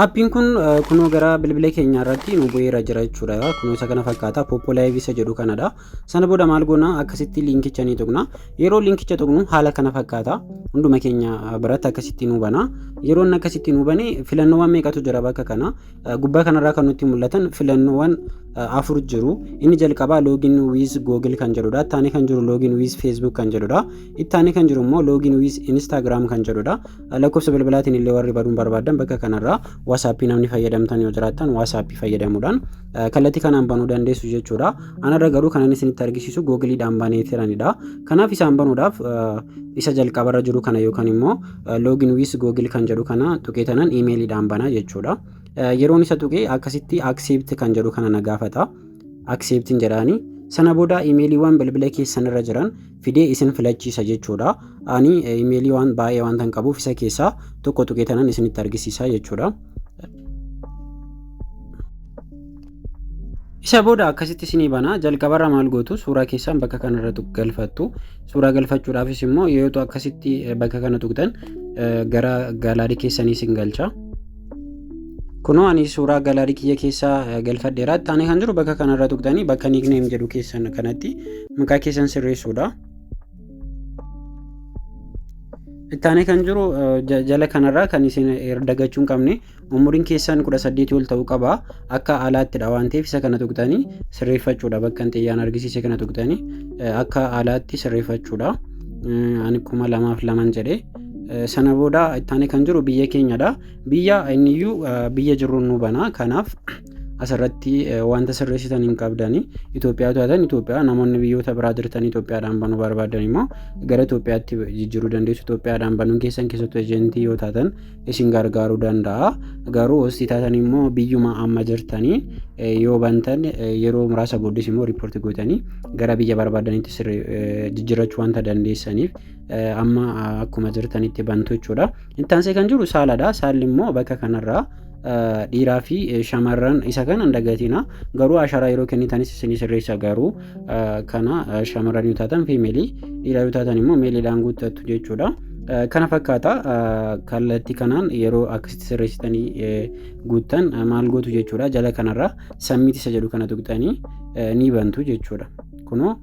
Aappiin kun kunoo gara bilbila keenya irratti nu bu'eera jira jechuudha. Kunoo isa kana fakkaata Poppo Live isa jedhu kanadha. Sana booda maal goona akkasitti linkicha ni tuqna. Yeroo linkicha tuqnu haala kana fakkaata. Hunduma keenya biratti akkasitti nu bana. Yeroo inni akkasitti nu bane filannoowwan meeqatu jira bakka kana. Gubbaa kanarraa kan nutti mul'atan filannoowwan afur jiru. Inni jalqabaa login with Google kan jedhudha. Ittaanee kan jiru login with Facebook kan jedhudha. Ittaanee kan jiru immoo login with Instagram kan jedhudha. Lakkoofsa bilbilaatiin illee warri baduun barbaadan bakka kanarraa WhatsApp namni fayyadamtan yoo jiraattan WhatsApp fayyadamuudhaan kallattii kanaan banuu dandeessu jechuudha. Anarra garuu kan inni isinitti argisiisu Googleedhaan banee jiranidha. Kanaaf isaan banuudhaaf isa jalqabarra jiru kana yookaan immoo login with Google kan jedhu kana tuqeetanan emailiidhaan banaa jechuudha. Yeroon isa tuqee akkasitti accept kan jedhu kana na gaafata. Acceptin jedhaani sana booda emailiiwwan bilbila keessan irra jiran fidee isin filachiisa jechuudha. Ani emailiiwwan baay'ee waan tan qabuuf isa keessaa tokko tuqeetanan isinitti argisiisa jechuudha. Isa booda akkasitti isinii bana jalqabarra maal gootu suuraa keessan bakka kanarra galfattu. Suuraa galfachuudhaafis immoo yoo akkasitti bakka kana tuqtan gara galaarii keessanii isin galcha. Kunoo ani suuraa galaarii kiyya keessaa galfadheera. Ittaanee kan jiru bakka kanarra tuqtanii bakka nickname jedhu keessan kanatti maqaa keessan sirreessuudha. Ittaanee kan jiru jala kanarraa kan isin dagachuu hin qabne umuriin keessan 18 ol ta'uu qaba. Akka alaattidha waan ta'eef isa kana tuqtanii sirreeffachuudha. Bakka xiyyaana argisiise kana tuqtanii akka alaatti sirreeffachuudha. Ani 2002 jedhee sana booda ittaanee kan jiru biyya keenyadha. Biyya inniyyuu biyya jirru nu bana. Kanaaf asirratti wanta sirreessitan hin qabdani. Itoophiyaa taatan Itoophiyaa, namoonni biyyoota biraa jirtan Itoophiyaadhaan banuu barbaadan immoo gara Itoophiyaatti jijjiiruu dandeessu. Itoophiyaadhaan banuun keessan keessattuu ejentii yoo taatan isin gargaaruu danda'a. Garuu hostii taatan immoo biyyuma amma jirtanii yoo bantan yeroo muraasa booddee immoo riipoortii gootanii gara biyya barbaadanitti jijjiirrachuu wanta dandeessaniif amma akkuma jirtanitti bantu jechuudha. Ittaansee kan jiru saaladha. Saalli immoo bakka kanarraa dhiiraa fi shamarran isa kana dagatina. Garuu asharaa yeroo kennitanis isinii sirreessa. Garuu kana shamarran yoo taatan fiimeelii, dhiiraa yoo taatan immoo meeliidhaan guuttattu jechuudha. Kana fakkaata kallattii kanaan yeroo akkasitti sirreessitanii guuttan maal gootu jechuudha. Jala kanarraa sammit isa jedhu kana tuqxanii ni bantu jechuudha. Kunoo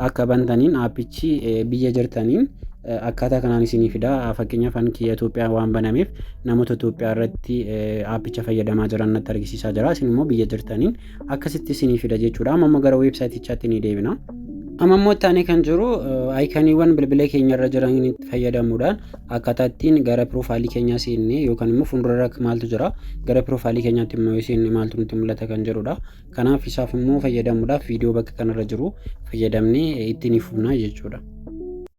akka bantaniin aappichi biyya jirtaniin akkaataa kanaan isinii fida. Fakkeenyaaf ani kiyya Itoophiyaa waan banameef namoota Itoophiyaa irratti aappicha fayyadamaa jiran natti argisiisaa jira. Isin immoo biyya jirtaniin akkasitti isinii fida jechuudha. Amma gara weebsaayitichaatti ni deebina. Amma immoo ittaanee kan jiru aayikaniiwwan bilbila keenya irra jiran fayyadamuudhaan akkaataa ittiin gara piroofaayilii keenyaa seennee yookaan immoo fuuldura maaltu jira gara piroofaayilii keenyaatti immoo yoo seenne maaltu nutti mul'ata kan jedhudha. Kanaaf isaaf immoo fayyadamuudhaaf viidiyoo bakka kanarra jiru fayyadamnee ittiin ifnaa jechuudha.